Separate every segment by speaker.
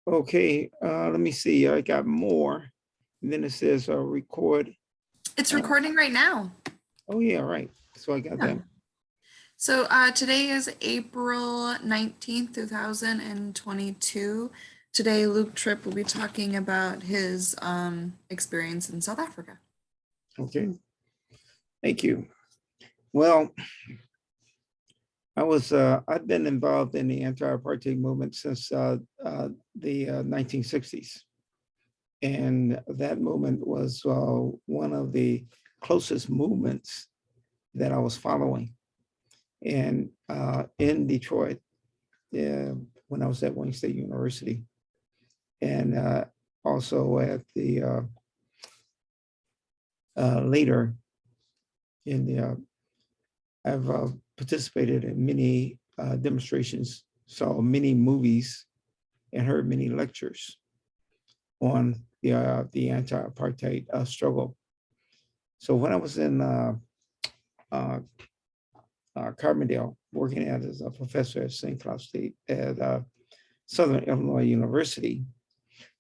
Speaker 1: Okay, let me see. I got more. And then it says record.
Speaker 2: It's recording right now.
Speaker 1: Oh, yeah, right. So I got that.
Speaker 2: So today is April 19th, 2022. Today, Luke Tripp will be talking about his experience in South Africa.
Speaker 1: Okay. Thank you. Well, I've been involved in the anti-apartheid movement since the 1960s. And that movement was one of the closest movements that I was following. And in Detroit, when I was at Wayne State University, and also at the later in the, I've participated in many demonstrations, saw many movies, and heard many lectures on the anti-apartheid struggle. So when I was in Carbondale, working as a professor at St. Cloud State at Southern Illinois University,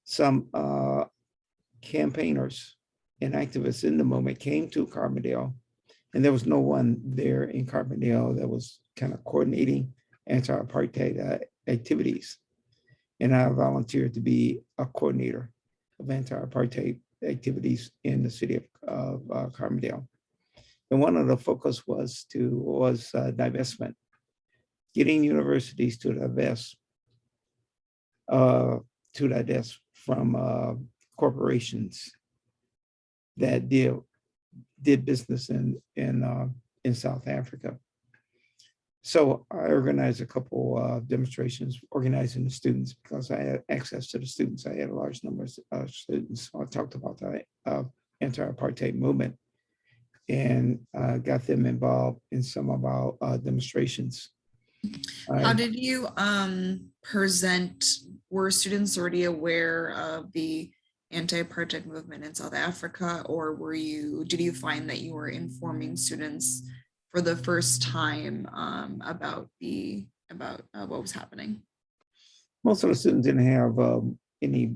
Speaker 1: some campaigners and activists in the movement came to Carbondale, and there was no one there in Carbondale that was kind of coordinating anti-apartheid activities. And I volunteered to be a coordinator of anti-apartheid activities in the city of Carbondale. And one of the focus was divestment, getting universities to divest from corporations that did business in South Africa. So I organized a couple demonstrations, organizing the students because I had access to the students. I had a large number of students. So I talked about the anti-apartheid movement and got them involved in some of our demonstrations.
Speaker 2: How did you present? Were students already aware of the anti-apartheid movement in South Africa, or did you find that you were informing students for the first time about what was happening?
Speaker 1: Most of the students didn't have any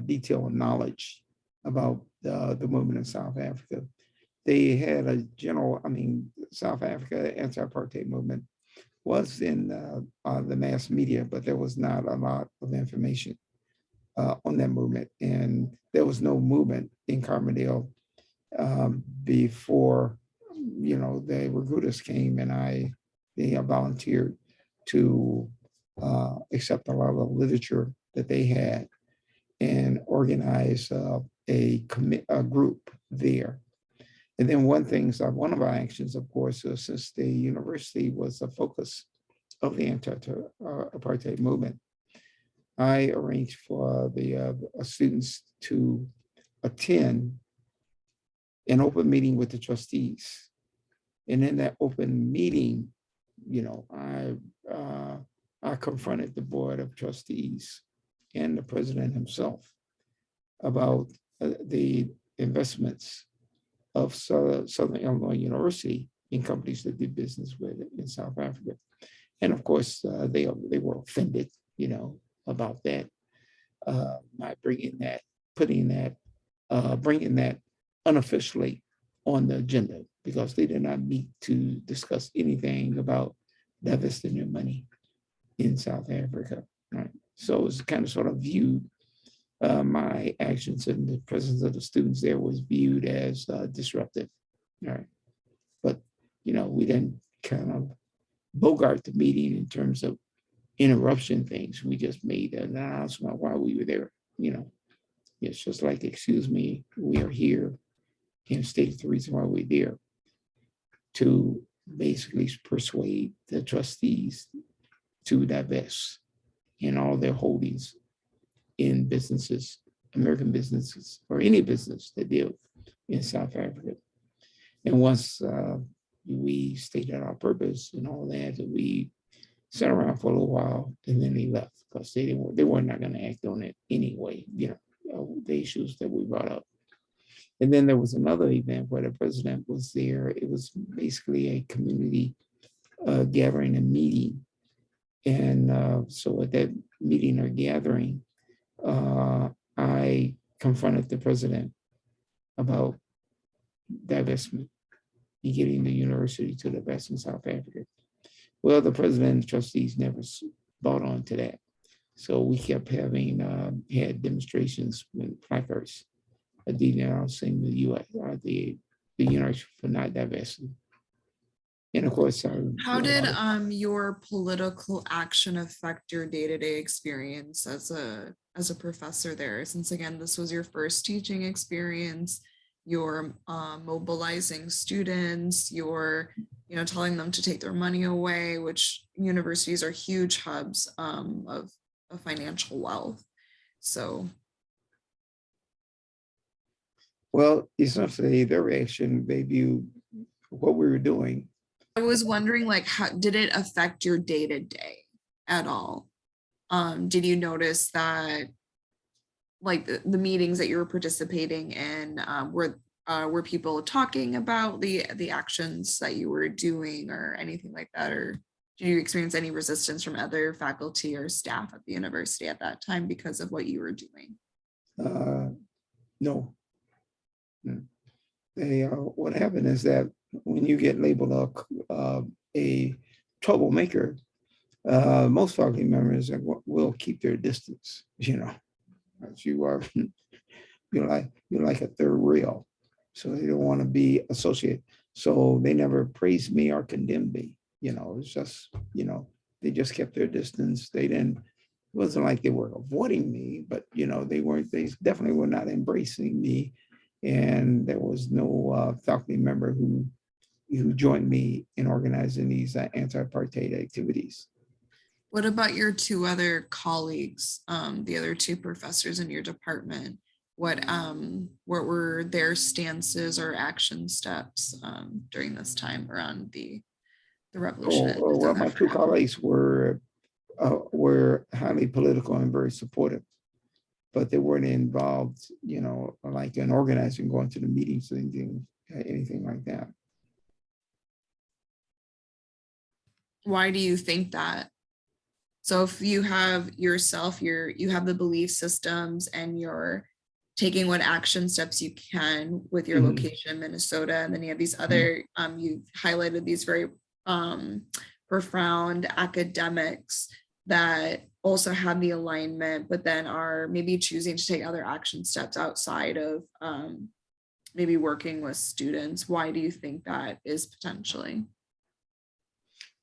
Speaker 1: detailed knowledge about the movement in South Africa. They had a general, South Africa anti-apartheid movement was in the mass media, but there was not a lot of information on that movement. And there was no movement in Carbondale before, the recruiters came, and they volunteered to accept a lot of the literature that they had and organize a group there. And then one of our actions, of course, since the university was the focus of the anti-apartheid movement, I arranged for the students to attend an open meeting with the trustees. And in that open meeting, I confronted the board of trustees and the president himself about the investments of Southern Illinois University in companies that did business with it in South Africa. And of course, they were offended, about that, by bringing that unofficially on the agenda, because they did not meet to discuss anything about divesting their money in South Africa. Right? So it was kind of sort of viewed, my actions in the presence of the students there was viewed as disruptive. Right? But, we didn't kind of bogart the meeting in terms of interruption things. We just made an announcement while we were there. It's just like, excuse me, we are here, and stated the reason why we're there, to basically persuade the trustees to divest in all their holdings in businesses, American businesses, or any business that deal in South Africa. And once we stated our purpose and all that, we sat around for a little while, and then they left because they were not going to act on it anyway, the issues that we brought up. And then there was another event where the president was there. It was basically a community gathering and meeting. And so at that meeting or gathering, I confronted the president about divestment and getting the university to divest in South Africa. Well, the president and trustees never bought on to that. So we kept having had demonstrations with placards denouncing the U.S. The university for not divesting. And of course,
Speaker 2: How did your political action affect your day-to-day experience as a professor there? Since again, this was your first teaching experience, you're mobilizing students, you're telling them to take their money away, which universities are huge hubs of financial wealth. So
Speaker 1: well, essentially their reaction, they viewed what we were doing.
Speaker 2: I was wondering, like, how did it affect your day-to-day at all? Did you notice that like the meetings that you were participating in, were people talking about the actions that you were doing or anything like that, or did you experience any resistance from other faculty or staff at the university at that time because of what you were doing?
Speaker 1: No. What happened is that when you get labeled a troublemaker, most faculty members will keep their distance. As you are, you're like a third rail, so they don't want to be associated. So they never praised me or condemned me. It's just they just kept their distance. They didn't. It wasn't like they were avoiding me, but they weren't. They definitely were not embracing me. And there was no faculty member who joined me in organizing these anti-apartheid activities.
Speaker 2: What about your two other colleagues, the other two professors in your department? What were their stances or action steps during this time around the revolution?
Speaker 1: Well, my two colleagues were highly political and very supportive, but they weren't involved, like in organizing, going to the meetings, anything like that.
Speaker 2: Why do you think that? So if you have yourself, you have the belief systems and you're taking what action steps you can with your location in Minnesota, and then you have these other, you've highlighted these very profound academics that also have the alignment, but then are maybe choosing to take other action steps outside of maybe working with students. Why do you think that is potentially?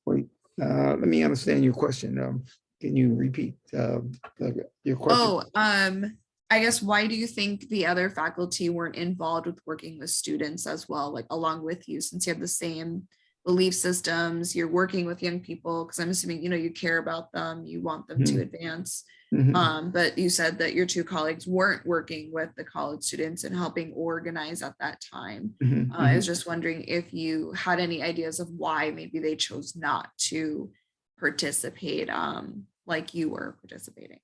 Speaker 1: Wait, let me understand your question. Can you repeat your question?
Speaker 2: I guess, why do you think the other faculty weren't involved with working with students as well, like along with you, since you have the same belief systems, you're working with young people, because I'm assuming, you care about them, you want them to advance. But you said that your two colleagues weren't working with the college students and helping organize at that time. I was just wondering if you had any ideas of why maybe they chose not to participate like you were participating.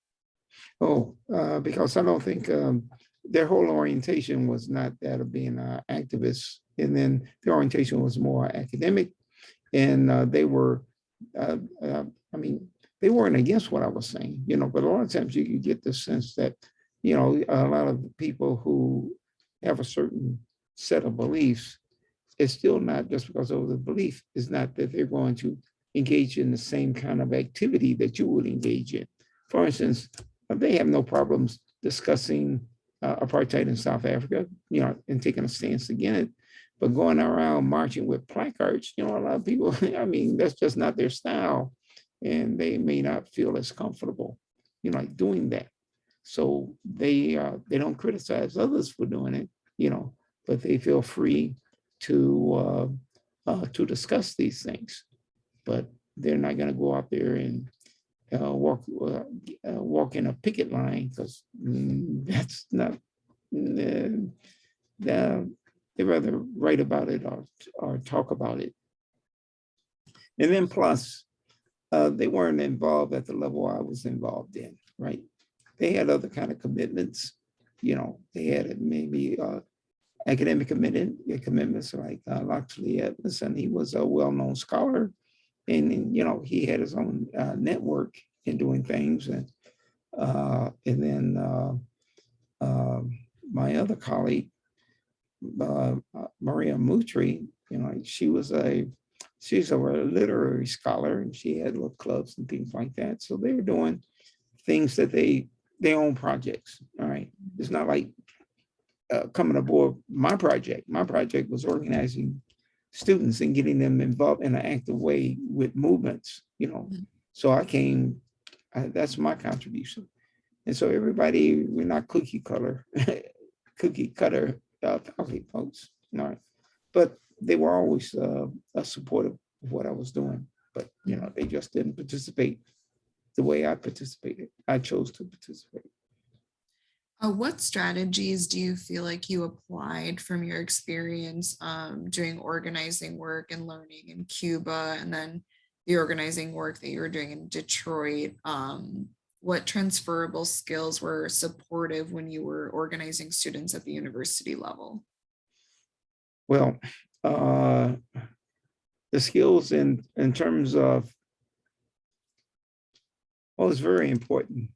Speaker 1: Because I don't think their whole orientation was not that of being activists, and then their orientation was more academic, and they were, they weren't against what I was saying, but a lot of times you get the sense that, a lot of people who have a certain set of beliefs, it's still not just because of the belief, it's not that they're going to engage in the same kind of activity that you would engage in. For instance, they have no problems discussing apartheid in South Africa, and taking a stance against it, but going around marching with placards, a lot of people, that's just not their style, and they may not feel as comfortable, like doing that. So they don't criticize others for doing it, but they feel free to discuss these things, but they're not going to go out there and walk in a picket line, because that's not. They rather write about it or talk about it. And then plus, they weren't involved at the level I was involved in. Right? They had other kind of commitments. They had maybe academic commitments like Loxley Edmondson. He was a well-known scholar. And he had his own network in doing things, and And then my other colleague, Maria Mutri, she's a literary scholar, and she had little clubs and things like that. So they were doing things that their own projects. All right, it's not like coming aboard my project. My project was organizing students and getting them involved in an active way with movements. So that's my contribution. And so everybody, we're not cookie cutter faculty folks, all right. But they were always supportive of what I was doing. But they just didn't participate the way I participated. I chose to participate.
Speaker 2: What strategies do you feel like you applied from your experience doing organizing work and learning in Cuba, and then the organizing work that you were doing in Detroit? What transferable skills were supportive when you were organizing students at the university level?
Speaker 1: Well, the skills in terms of what is very important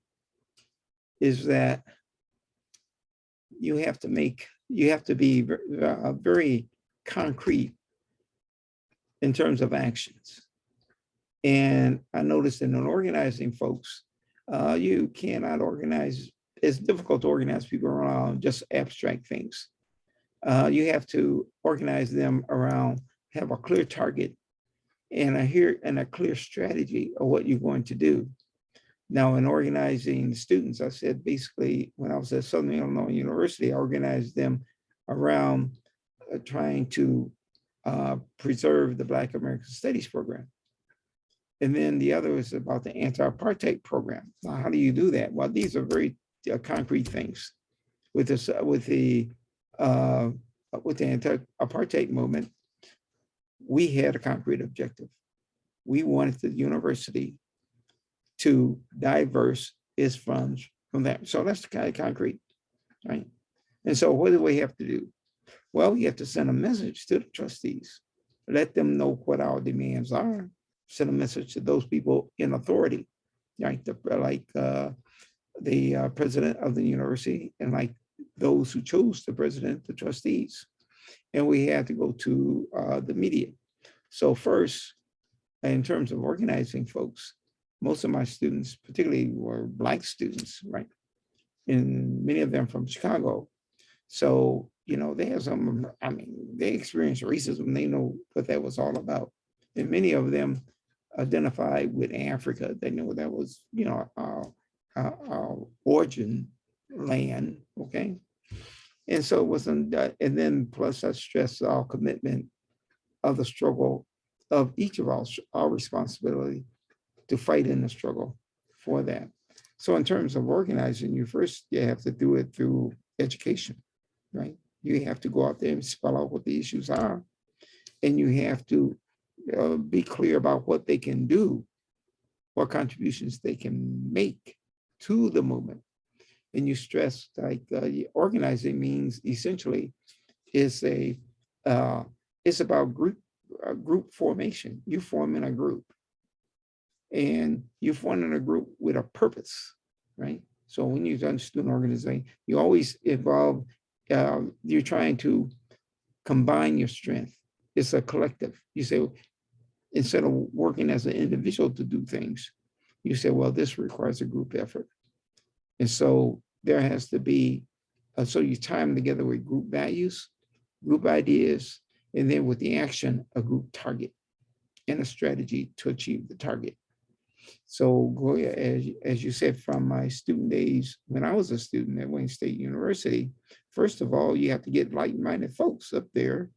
Speaker 1: is that you have to be very concrete in terms of actions. And I noticed in an organizing folks, you cannot organize, it's difficult to organize people around just abstract things. You have to organize them around, have a clear target and a clear strategy of what you're going to do. Now, in organizing students, I said basically when I was at Southern Illinois University, I organized them around trying to preserve the Black American Studies program. And then the other is about the anti-apartheid program. Now, how do you do that? Well, these are very concrete things. With the anti-apartheid movement, we had a concrete objective. We wanted the university to diverse its funds from that. So that's kind of concrete, right? And so what do we have to do? Well, we have to send a message to the trustees, let them know what our demands are, send a message to those people in authority, like the president of the university and like those who chose the president, the trustees. And we had to go to the media. So first, in terms of organizing folks, most of my students, particularly were Black students, right? And many of them from Chicago. So, they have they experienced racism. They know what that was all about. And many of them identify with Africa. They know that was, our origin land, okay? And so it wasn't, and then plus I stress our commitment of the struggle of each of our responsibility to fight in the struggle for that. So in terms of organizing, you have to do it through education, right? You have to go out there and spell out what the issues are. And you have to be clear about what they can do, what contributions they can make to the movement. And you stress organizing means essentially it's about group formation. You form in a group. And you form in a group with a purpose, right? So when you've done student organizing, you always involve, you're trying to combine your strength. It's a collective. You say, instead of working as an individual to do things, you say, well, this requires a group effort. And so there has to be, so you tie them together with group values, group ideas, and then with the action, a group target and a strategy to achieve the target. So as you said, from my student days, when I was a student at Wayne State University, first of all, you have to get like-minded folks up there.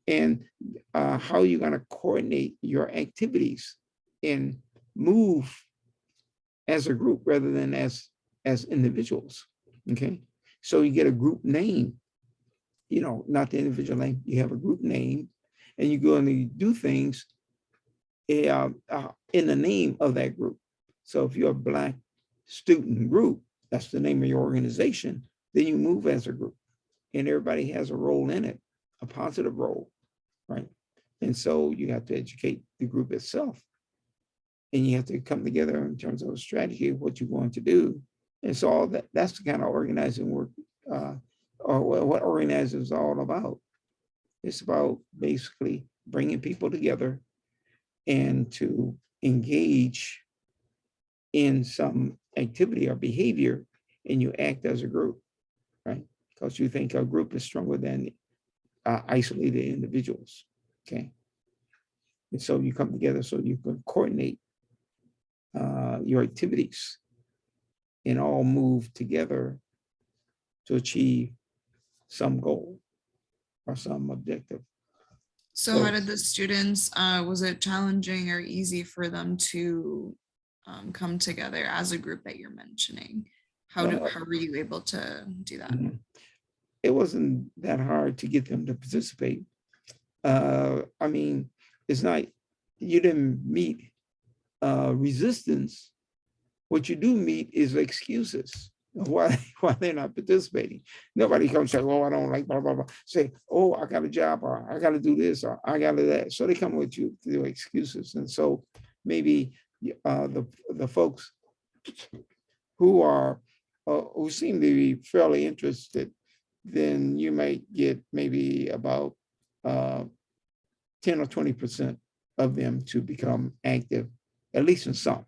Speaker 1: And how are you going to coordinate your activities and move as a group rather than as individuals, okay? So you get a group name, not the individual name, you have a group name, and you go and you do things in the name of that group. So if you're a Black student group, that's the name of your organization, then you move as a group and everybody has a role in it, a positive role, right? And so you have to educate the group itself and you have to come together in terms of a strategy of what you're going to do. And so all that's the kind of organizing work, or what organizing is all about. It's about basically bringing people together and to engage in some activity or behavior, and you act as a group, right? Because you think a group is stronger than isolated individuals, okay? And so you come together so you can coordinate your activities and all move together to achieve some goal or some objective.
Speaker 2: So how did the students, was it challenging or easy for them to come together as a group that you're mentioning? How were you able to do that?
Speaker 1: It wasn't that hard to get them to participate. I mean, it's not, you didn't meet resistance. What you do meet is excuses of why they're not participating. Nobody comes and say, oh, I don't like blah, blah, blah. Say, oh, I got a job, or I got to do this, or I got to that. So they come with you to do excuses. And so maybe the folks who are, who seem to be fairly interested, then you might get maybe about 10 or 20% of them to become active, at least in some.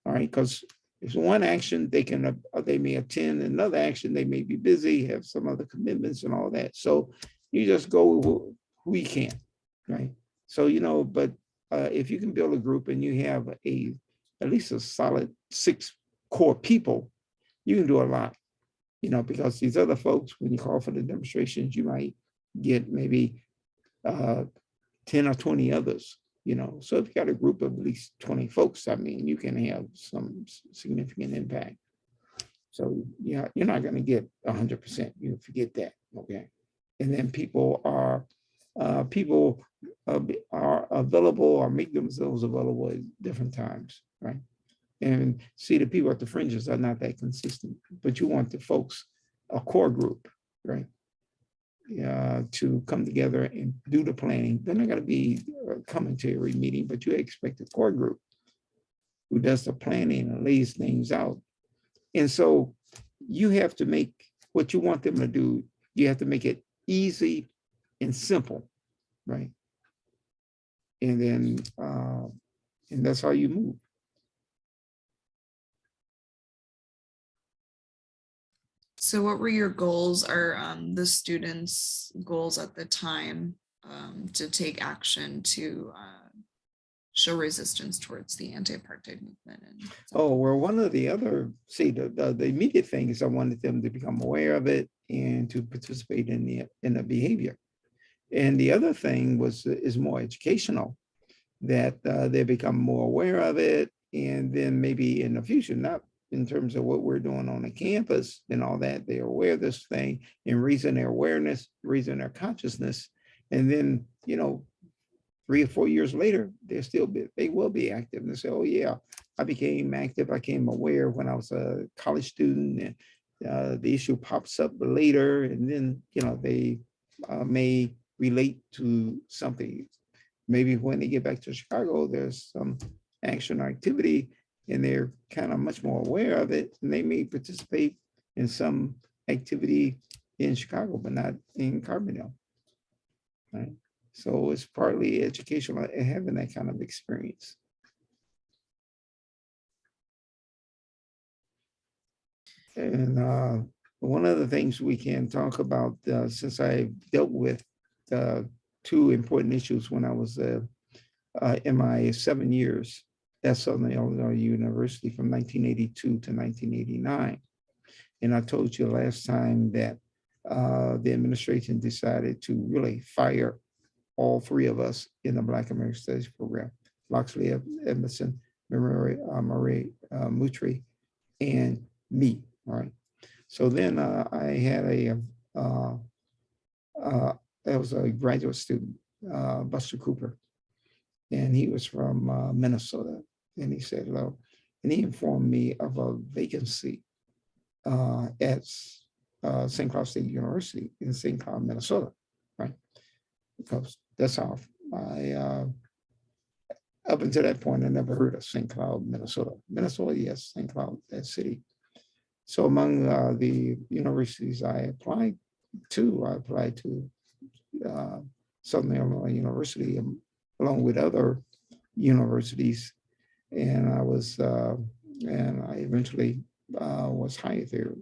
Speaker 1: All right, because if one action they may attend, another action they may be busy, have some other commitments and all that. So you just go with who you can, right? So but if you can build a group and you have at least a solid 6 core people, you can do a lot, because these other folks, when you call for the demonstrations, you might get maybe 10 or 20 others. So if you got a group of at least 20 folks, I mean, you can have some significant impact. So yeah, you're not going to get 100%. You forget that, okay? And then people are available or make themselves available at different times, right? And see, the people at the fringes are not that consistent, but you want the folks, a core group, right? To come together and do the planning. They're not going to be coming to every meeting, but you expect a core group who does the planning and lays things out. And so you have to make what you want them to do, you have to make it easy and simple, right? And then, and that's how you move.
Speaker 2: So what were your goals or the students' goals at the time to take action to show resistance towards the anti-apartheid movement?
Speaker 1: Oh, well, one of the other, the immediate thing is I wanted them to become aware of it and to participate in the behavior. And the other thing is more educational, that they become more aware of it, and then maybe in the future, not in terms of what we're doing on the campus and all that, they're aware of this thing and raising their awareness, raising their consciousness. And then, 3 or 4 years later, they will be active and say, oh yeah, I became active, I became aware when I was a college student, and the issue pops up later, and then, they may relate to something. Maybe when they get back to Chicago, there's some action or activity, and they're kind of much more aware of it, and they may participate in some activity in Chicago, but not in Carbondale, right? So it's partly educational, having that kind of experience. And one of the things we can talk about, since I dealt with 2 important issues when I was in my 7 years at Southern Illinois University from 1982 to 1989. And I told you last time that the administration decided to really fire all 3 of us in the Black American Studies program: Loxley Edmondson, Marie Mutri, and me. All right. So then I had that was a graduate student, Buster Cooper, and he was from Minnesota. And he said, hello. And he informed me of a vacancy at St. Cloud State University in St. Cloud, Minnesota, right? Because that's how up until that point, I never heard of St. Cloud, Minnesota. Minnesota, yes, St. Cloud, that city. So among the universities I applied to Southern Illinois University, along with other universities, and I eventually was hired there.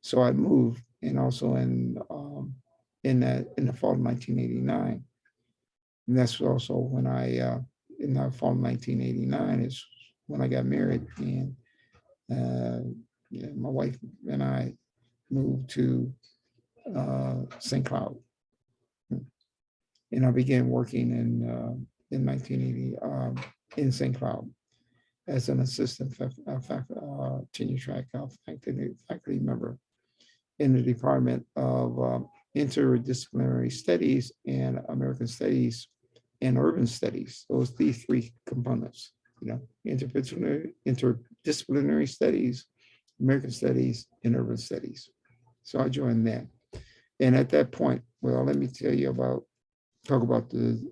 Speaker 1: So I moved, and also in the fall of 1989, and that's also when in the fall of 1989 is when I got married, and yeah, my wife and I moved to St. Cloud, and I began working in 1980 in St. Cloud as an assistant tenure track faculty member in the Department of Interdisciplinary Studies and American Studies and Urban Studies. Those these three components, interdisciplinary studies, American Studies, and Urban Studies. So I joined that. And at that point, well, let me talk about the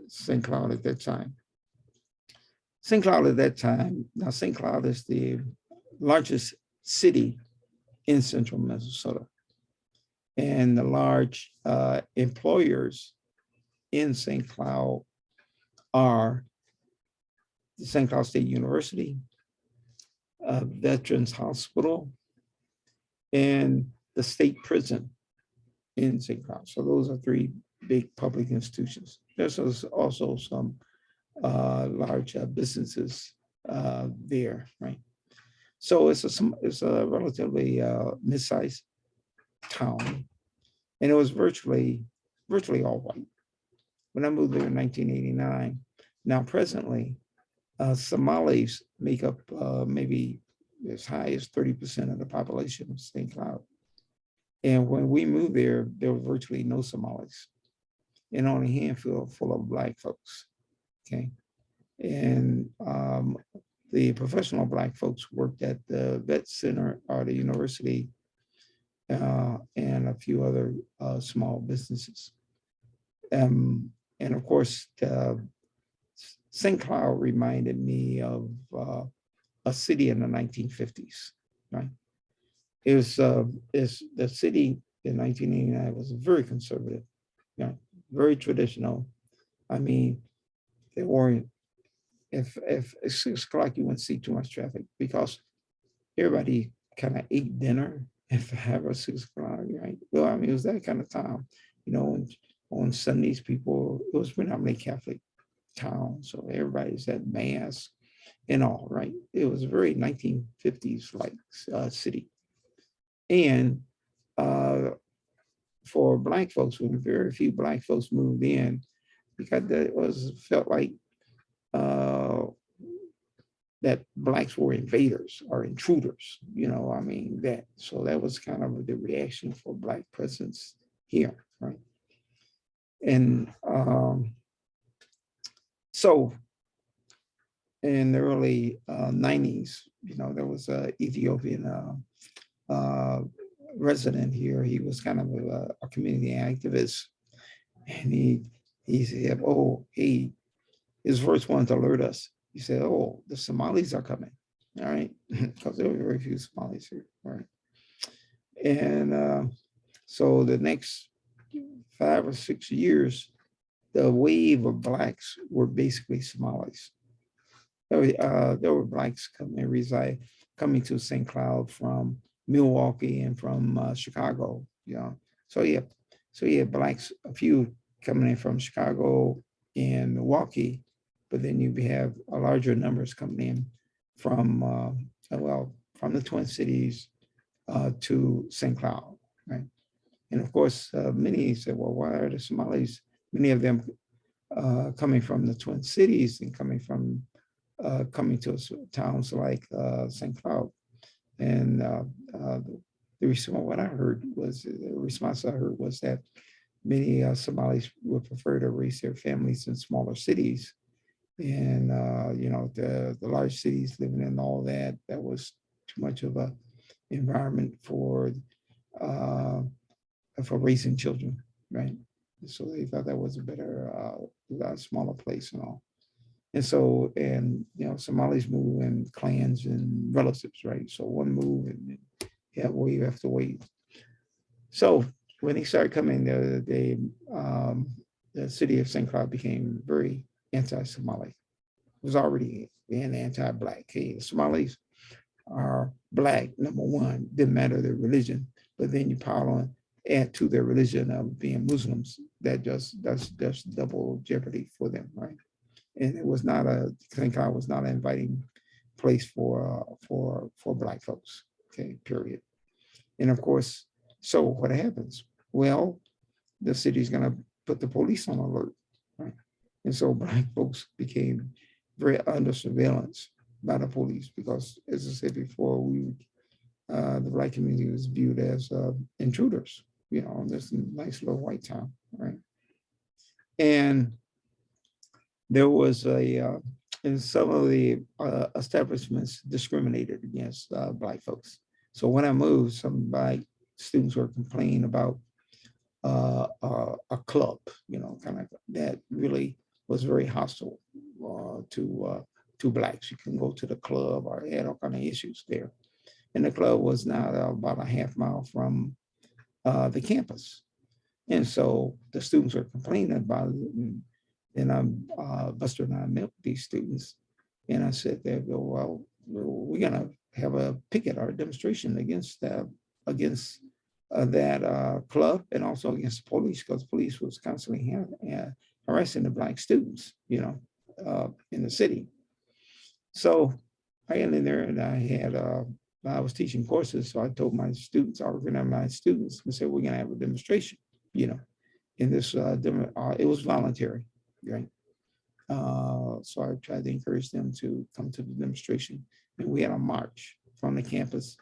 Speaker 1: St. Cloud at that time. St. Cloud at that time, now St. Cloud is the largest city in central Minnesota. And the large employers in St. Cloud are the St. Cloud State University, Veterans Hospital, and the state prison in St. Cloud. So those are three big public institutions. There's also some large businesses there, right? So it's a relatively mid-sized town, and it was virtually all white. When I moved there in 1989, now presently, Somalis make up maybe as high as 30% of the population of St. Cloud. And when we moved there were virtually no Somalis, and only a handful full of Black folks. Okay, and the professional Black folks worked at the vet center or the university and a few other small businesses. And of course, St. Cloud reminded me of a city in the 1950s, right? Is the city in 1989 was very conservative, very traditional. I mean, they weren't, if at 6 o'clock you wouldn't see too much traffic because everybody kind of ate dinner at 5 or 6 o'clock, right? Well, I mean, it was that kind of time, on Sundays, it was predominantly Catholic town, so everybody's at mass and all, right? It was a very 1950s like city. And for Black folks, when very few Black folks moved in, because felt like that Blacks were invaders or intruders, so that was kind of the reaction for Black presence here, right? And so in the early 90s, there was an Ethiopian resident here. He was kind of a community activist, and he said, "Oh, his first one to alert us." He said, "Oh, the Somalis are coming." All right, because there were very few Somalis here, right? And so the next 5 or 6 years, the wave of Blacks were basically Somalis. There were Blacks coming to St. Cloud from Milwaukee and from Chicago. So yeah, Blacks, a few coming in from Chicago and Milwaukee, but then you have a larger numbers coming in from from the Twin Cities to St. Cloud, right? And of course, many said, "Well, why are the Somalis?" Many of them coming from the Twin Cities and coming to towns like St. Cloud. And the response I heard was that many Somalis would prefer to raise their families in smaller cities. And, the large cities, living in all that was too much of a environment for raising children, right? So they thought that was a better, smaller place and all. And so, and Somalis move in clans and relatives, right? So one move and you have wave after wave. So when he started coming, the city of St. Cloud became very anti-Somali. It was already being anti-Black. Okay, the Somalis are Black, number one, didn't matter their religion, but then you pile on, add to their religion of being Muslims, that's double jeopardy for them, right? And it was not St. Cloud was not an inviting place for Black folks, okay, period. And of course, so what happens? Well, the city's going to put the police on alert, right? And so Black folks became very under surveillance by the police because, as I said before, the Black community was viewed as intruders, in this nice little white town, right? And there was and some of the establishments discriminated against Black folks. So when I moved, some Black students were complaining about a club, kind of that really was very hostile to Blacks. You can go to the club or had all kind of issues there. And the club was now about a half mile from the campus. And so the students were complaining about it. And Buster and I met with these students. And I said, well, we're going to have a picket or a demonstration against that club and also against the police, because the police was constantly harassing the Black students, in the city. So I got in there and I was teaching courses. So I told my students, I organized my students and said, we're going to have a demonstration, in this, it was voluntary, right? So I tried to encourage them to come to the demonstration. And we had a march from the campus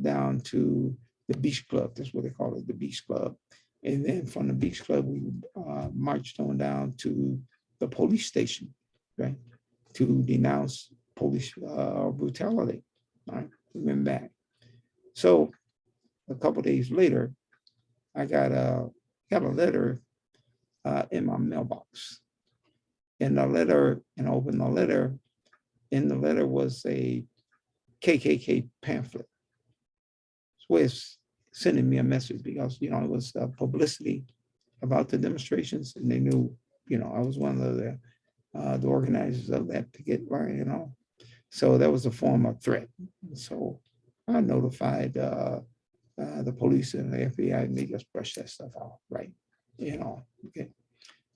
Speaker 1: down to the beach club. That's what they call it, the beach club. And then from the beach club, we marched on down to the police station, right? To denounce police brutality, right? We went back. So a couple of days later, I got a letter in my mailbox. And I opened the letter. In the letter was a KKK pamphlet. So it's sending me a message because, it was publicity about the demonstrations, and they knew, I was one of the organizers of that picket line, So that was a form of threat. So I notified the police and the FBI, and they just brushed that stuff out, right? Okay.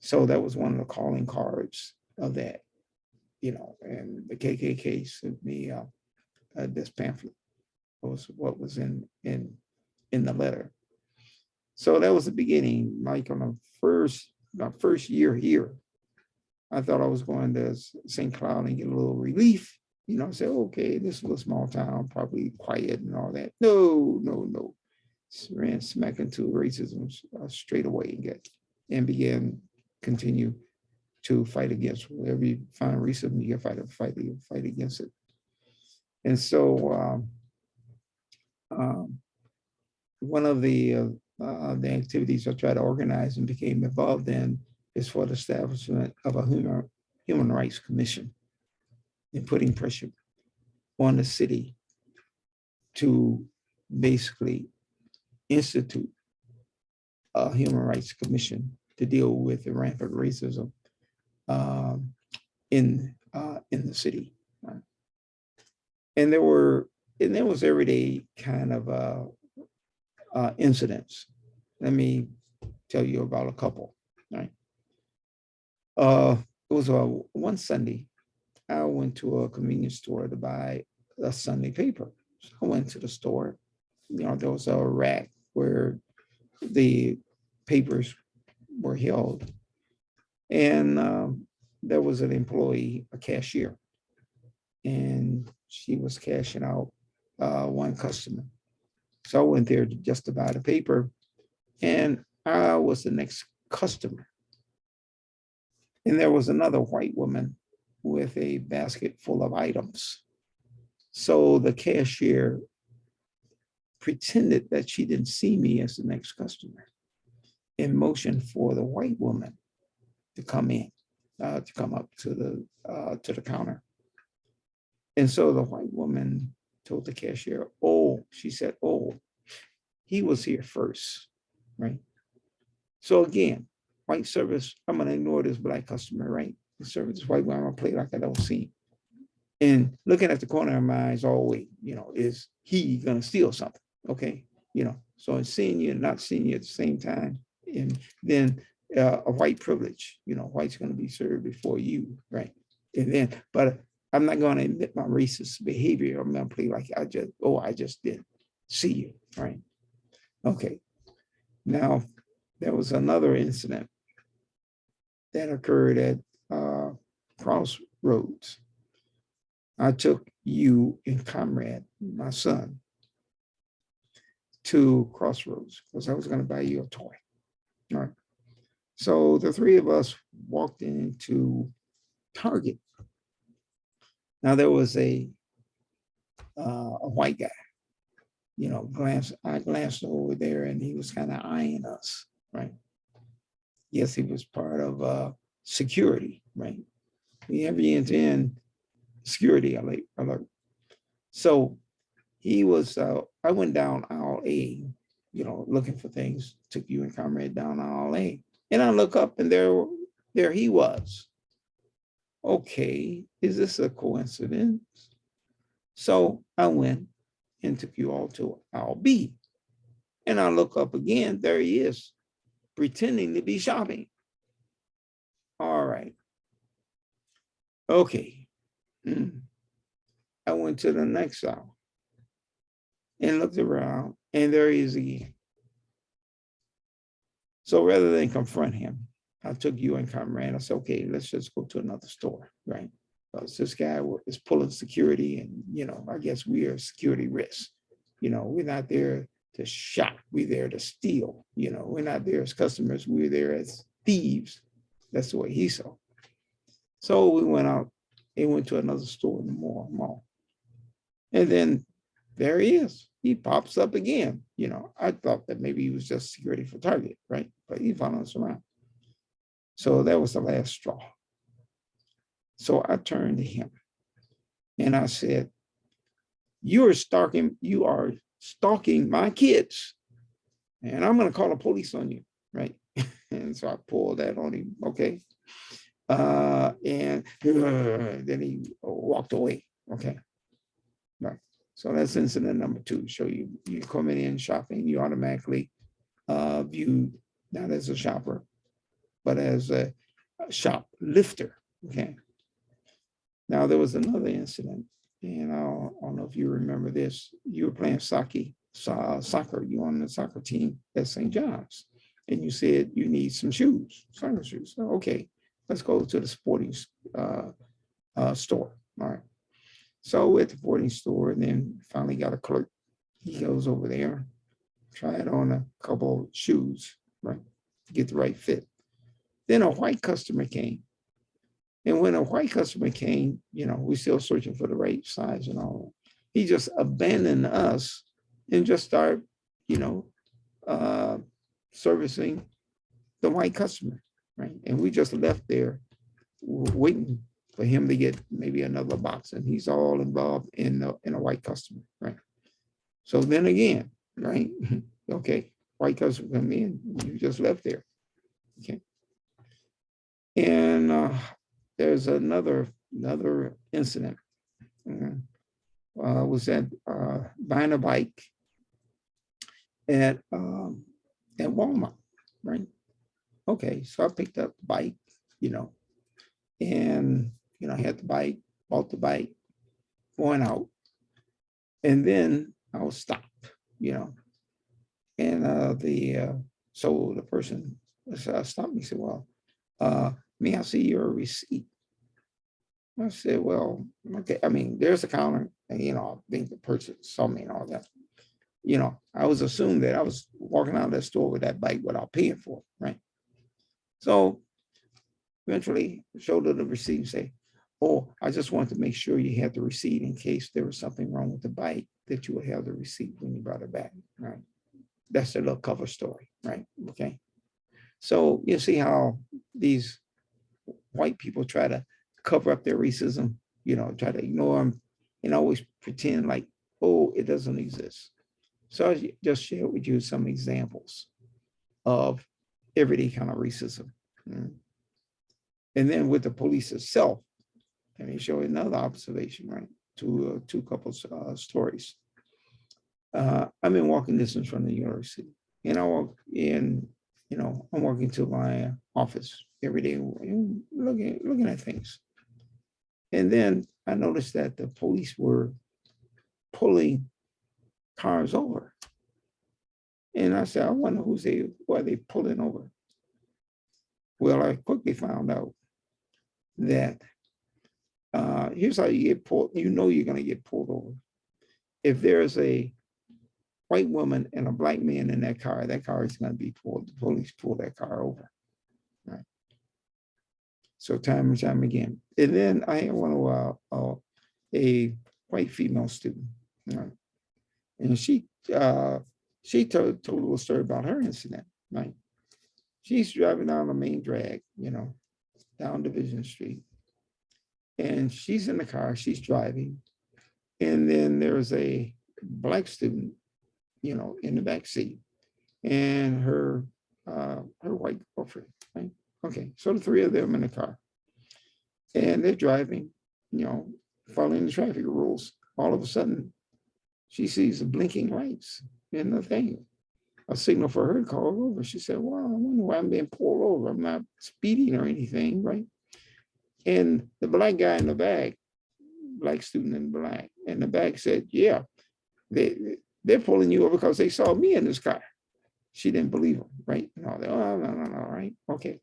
Speaker 1: So that was one of the calling cards of that, and the KKK sent me this pamphlet. Was what was in the letter. So that was the beginning. Like on my first year here, I thought I was going to St. Cloud and get a little relief. Say, okay, this is a small town, probably quiet and all that. No. Ran smack into racism straight away and began continue to fight against whatever you find racism, you fight against it. And so one of the activities I tried to organize and became involved in is for the establishment of a human rights commission and putting pressure on the city to basically institute a human rights commission to deal with the rampant racism in the city. Right? And there was everyday kind of incidents. Let me tell you about a couple. Right? It was one Sunday. I went to a convenience store to buy a Sunday paper. So I went to the store. There was a rack where the papers were held, and there was an employee, a cashier, and she was cashing out one customer. So I went there just to buy the paper, and I was the next customer. And there was another white woman with a basket full of items. So the cashier pretended that she didn't see me as the next customer and motioned for the white woman to come in. to come up to the counter. And so the white woman told the cashier, oh, she said, oh, he was here first, right? So again, white service, I'm gonna ignore this black customer, right? The service is white woman, I'm gonna play like I don't see. And looking at the corner of my eyes, oh wait, is he gonna steal something? Okay, so in seeing you and not seeing you at the same time, and then a white privilege, white's gonna be served before you, right? And then, but I'm not gonna admit my racist behavior. I'm gonna play like I just didn't see you, right? Okay. Now, there was another incident that occurred at Crossroads. I took you and Comrade, my son, to Crossroads because I was going to buy you a toy. All right. So the three of us walked into Target. Now there was a white guy, I glanced over there and he was kind of eyeing us, right? Yes, he was part of security, right? Whenever you enter in, security alert. So he was, I went down aisle A, looking for things, took you and Comrade down aisle A. And I look up and there he was. Okay, is this a coincidence? So I went and took you all to aisle B. And I look up again, there he is, pretending to be shopping. All right. Okay. I went to the next aisle and looked around, and there he is again. So rather than confront him, I took you and Comrade. I said, okay, let's just go to another store, right? Because this guy is pulling security, and, I guess we are security risks. We're not there to shop. We're there to steal. We're not there as customers. We're there as thieves. That's the way he saw. So we went out and went to another store in the mall. And then there he is. He pops up again. I thought that maybe he was just security for Target, right? But he followed us around. So that was the last straw. So I turned to him and I said, you are stalking my kids. And I'm going to call the police on you, right? And so I pulled that on him, okay? And then he walked away, okay? Right. So that's incident number 2. So you're coming in shopping, you automatically viewed not as a shopper, but as a shoplifter. Okay. Now there was another incident, and I don't know if you remember this. You were playing soccer. You were on the soccer team at St. John's, and you said you need some shoes, soccer shoes. So, okay, let's go to the sporting store. All right. So we're at the sporting store, and then finally got a clerk. He goes over there, tried on a couple of shoes, right, to get the right fit. Then a white customer came. And when a white customer came, we're still searching for the right size and all. He just abandoned us and just started, servicing the white customer, right? And we just left there waiting for him to get maybe another box, and he's all involved in a white customer, right? So then again, right? Okay, white customer come in, you just left there, okay? And there's another incident. Was at buying a bike at Walmart, right? Okay, so I picked up the bike, and I had the bike, bought the bike, going out, and then I was stopped, and so the person stopped me, said, well, may I see your receipt? I said, well, okay. I mean, there's a counter, and I think the person saw me and all that. I was assumed that I was walking out of that store with that bike without paying for it, right? So eventually showed her the receipt and say, oh, I just wanted to make sure you had the receipt in case there was something wrong with the bike, that you would have the receipt when you brought it back, right? That's a little cover story, right? Okay. So you see how these white people try to cover up their racism, try to ignore them and always pretend like, oh, it doesn't exist. So I just share with you some examples of everyday kind of racism. Mm. And then with the police itself, let me show you another observation, right? Two couples stories. I'm in walking distance from the university, and I walk in, I'm walking to my office every day, looking at things. And then I noticed that the police were pulling cars over. And I said, I wonder who are they pulling over? Well, I quickly found out that here's how you get pulled. You're going to get pulled over. If there's a white woman and a black man in that car is going to be pulled. The police pull that car over. Right. So time and time again. And then I had one a white female student. Right. And she told a little story about her incident. Right. She's driving down the main drag, down Division Street. And she's in the car, she's driving. And then there's a black student, in the back seat, and her white girlfriend, right? Okay, so the three of them in the car. And they're driving, following the traffic rules. All of a sudden, she sees the blinking lights in the thing, a signal for her to call over. She said, well, I wonder why I'm being pulled over. I'm not speeding or anything, right? And the black guy in the back, black student in the back said, yeah, they're pulling you over because they saw me in this car. She didn't believe him, right? No, no, right? Okay.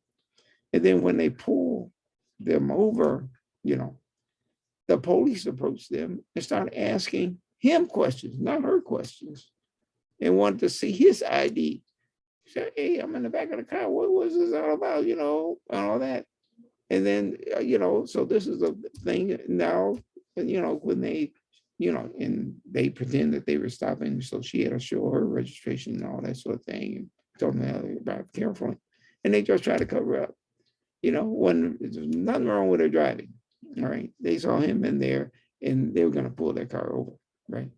Speaker 1: And then when they pull them over, the police approached them and started asking him questions, not her questions, and wanted to see his ID. She said, hey, I'm in the back of the car. What was this all about, and all that. And then, so this is a thing now, when they, and they pretend that they were stopping. So she had to show her registration and all that sort of thing, and told them about carefully. And they just try to cover up, when there's nothing wrong with her driving. All right. They saw him in there and they were going to pull their car over. Right.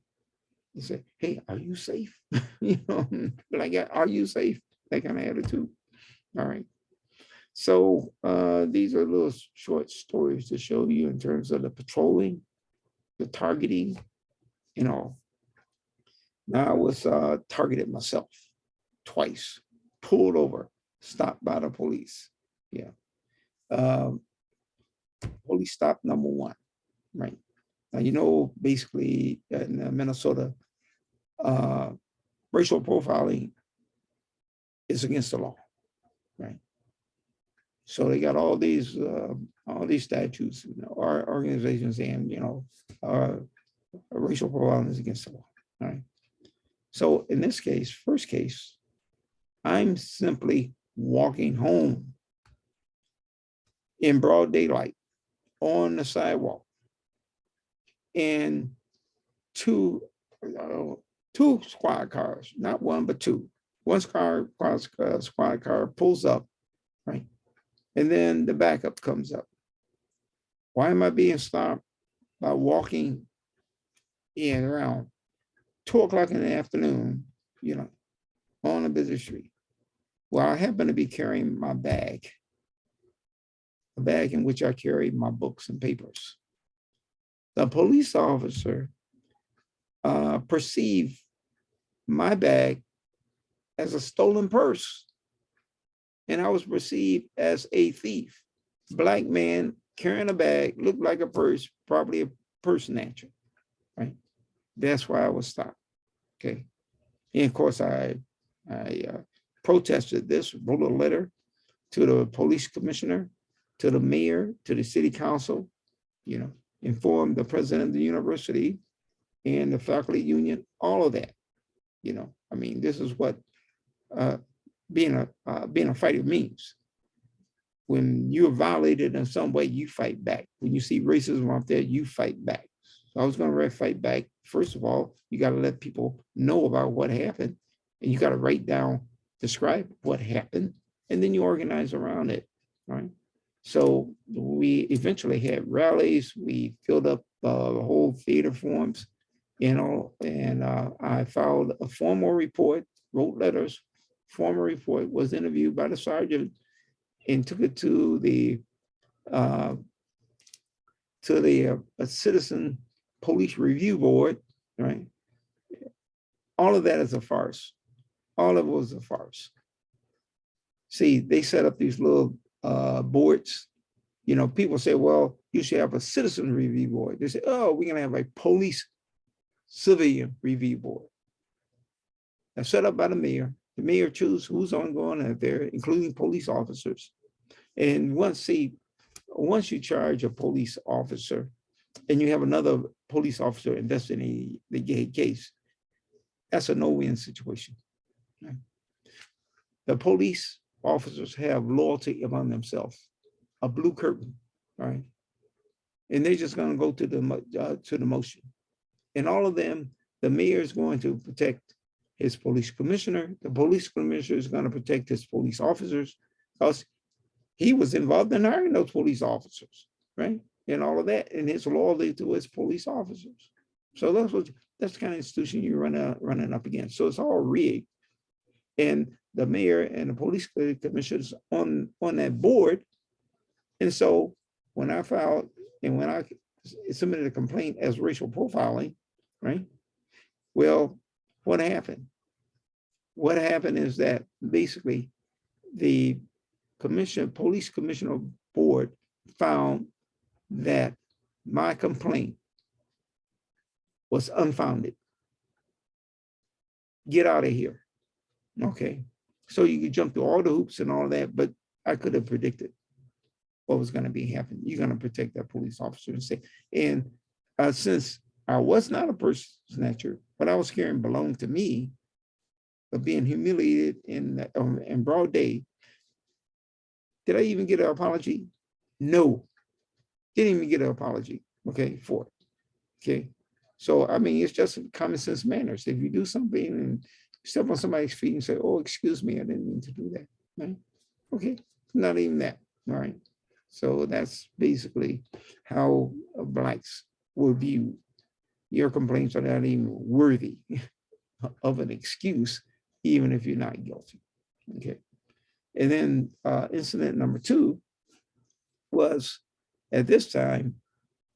Speaker 1: He said, hey, are you safe? Like, are you safe? That kind of attitude. All right. So these are little short stories to show you in terms of the patrolling, the targeting, Now I was targeted myself twice, pulled over, stopped by the police. Yeah. Police stop number one, right? Now, basically in Minnesota, racial profiling is against the law, right? So they got all these statutes, our organizations saying, racial profiling is against the law, right? So in this case, first case, I'm simply walking home in broad daylight on the sidewalk, and two squad cars, not one, but two. One squad car pulls up, right? And then the backup comes up. Why am I being stopped by walking in around 2:00 in the afternoon, on a busy street? Well, I happen to be carrying my bag, a bag in which I carry my books and papers. The police officer perceived my bag as a stolen purse, and I was perceived as a thief. Black man carrying a bag, looked like a purse, probably a purse snatcher, right? That's why I was stopped. Okay, and of course I protested this, wrote a letter to the police commissioner, to the mayor, to the city council, informed the president of the university and the faculty union, all of that. This is what being a fighter means. When you're violated in some way, you fight back. When you see racism out there, you fight back. So I was going to fight back. First of all, you got to let people know about what happened, and you got to write down, describe what happened, and then you organize around it, right? So we eventually had rallies. We filled up the whole theater forms, and I filed a formal report, wrote letters, formal report, was interviewed by the sergeant, and took it uh, to the citizen police review board, right? All of that is a farce. All of it was a farce. See, they set up these little boards. People say, well, you should have a citizen review board. They say, oh, we're going to have a police civilian review board. That's set up by the mayor. The mayor chooses who's ongoing out there, including police officers. And once you charge a police officer and you have another police officer investigating the case, that's a no-win situation. Right? The police officers have loyalty among themselves, a blue curtain, right? And they're just going to go to the motion. And all of them, the mayor is going to protect his police commissioner. The police commissioner is going to protect his police officers because he was involved in hiring those police officers, right? And all of that, and his loyalty to his police officers. So that's the kind of institution you're running up against. So it's all rigged. And the mayor and the police commissioners on that board. And so when I filed and when I submitted a complaint as racial profiling, right? Well, what happened? What happened is that basically the police commissioner board found that my complaint was unfounded. Get out of here. Okay. So you could jump through all the hoops and all that, but I could have predicted what was going to be happening. You're going to protect that police officer and say, and since I was not a person snatcher, what I was carrying belonged to me, but being humiliated in broad day. Did I even get an apology? No, didn't even get an apology. Okay, for it. Okay, so I mean, it's just common sense manners. If you do something and step on somebody's feet and say, "Oh, excuse me, I didn't mean to do that," right? Okay, not even that. All right. So that's basically how Blacks will view your complaints are not even worthy of an excuse, even if you're not guilty. Okay. And then incident number 2 was at this time,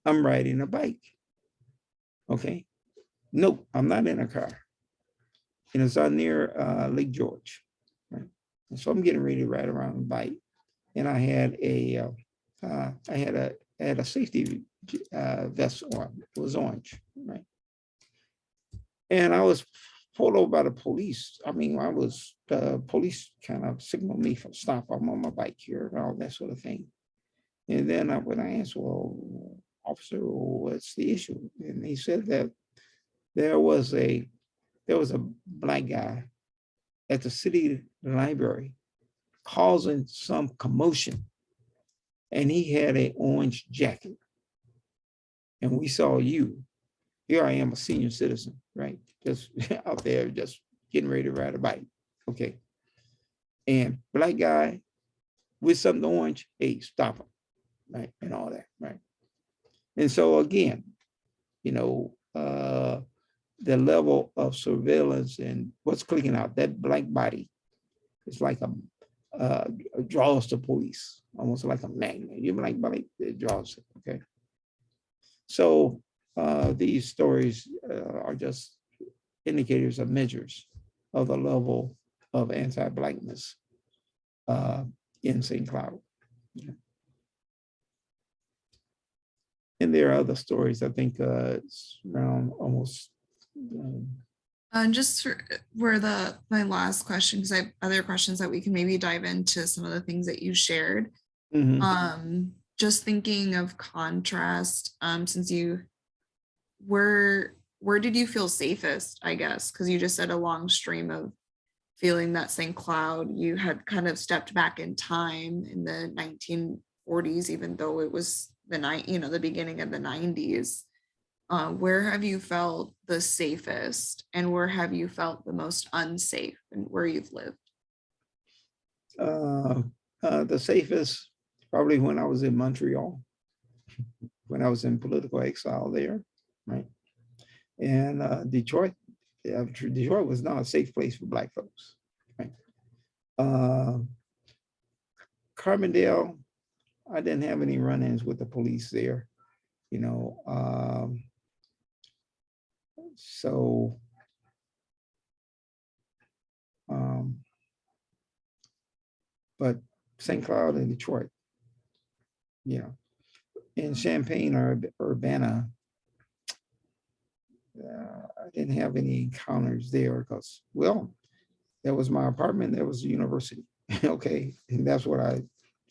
Speaker 1: I'm riding a bike. Okay. No, I'm not in a car. And it's on near Lake George. Right. And so I'm getting ready to ride around the bike. And I had a safety vest on. It was orange, right? And I was pulled over by the police. I mean, the police kind of signaled me for stop. I'm on my bike here and all that sort of thing. And then when I asked, well, officer, what's the issue? And he said that there was a Black guy at the city library causing some commotion. And he had an orange jacket. And we saw you. Here I am, a senior citizen, right? Just out there, just getting ready to ride a bike. Okay. And Black guy with something orange, hey, stop him, right? And all that, right? And so again, the level of surveillance and what's clicking out, that Black body is like draws the police, almost like a magnet. Your Black body, it draws it, okay? So these stories are just indicators of measures of the level of anti-Blackness in St. Cloud. Yeah. And there are other stories. I think it's around almost.
Speaker 2: Just for my last question, because I have other questions that we can maybe dive into some of the things that you shared. Mm-hmm. Just thinking of contrast, since where did you feel safest, I guess? Because you just said a long stream of feeling that St. Cloud, you had kind of stepped back in time in the 1940s, even though it was the beginning of the 90s. Where have you felt the safest, and where have you felt the most unsafe, and where you've lived?
Speaker 1: The safest probably when I was in Montreal, when I was in political exile there, right? And Detroit, Detroit was not a safe place for Black folks, right? Uh, Carbondale, I didn't have any run-ins with the police there, you know. So, but St. Cloud and Detroit, you know, in Champaign or Urbana, I didn't have any encounters there because, well, that was my apartment, that was the university. Okay. And that's what I,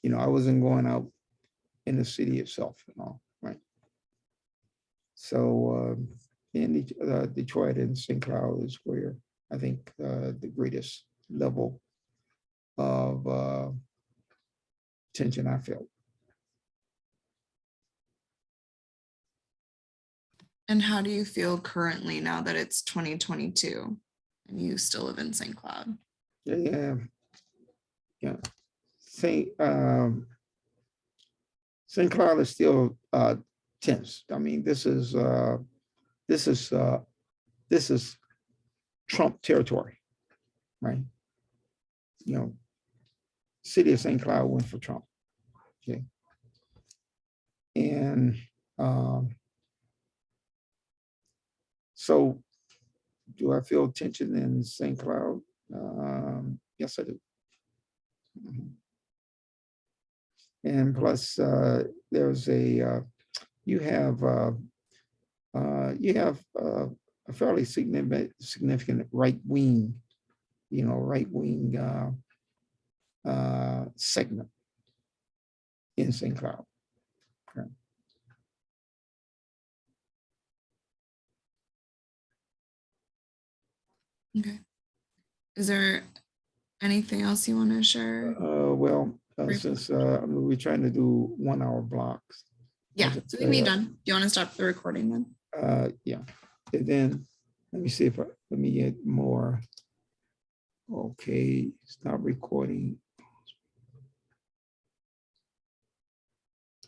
Speaker 1: you know, I wasn't going out in the city itself and all, right? So in Detroit and St. Cloud is where I think the greatest level of tension I felt.
Speaker 2: And how do you feel currently now that it's 2022 and you still live in St. Cloud?
Speaker 1: Yeah. St. Cloud is still tense. I mean, this is Trump territory, right? You know, city of St. Cloud went for Trump. Okay. And so do I feel tension in St. Cloud? Yes, I do. And plus, there's you have a fairly significant right wing, you know, segment in St. Cloud. Okay.
Speaker 2: Okay. Is there anything else you want to share?
Speaker 1: Well, since we're trying to do 1 hour blocks.
Speaker 2: Yeah, we can be done. Do you want to stop the recording then?
Speaker 1: Yeah. And then let me see if let me get more. Okay, stop recording.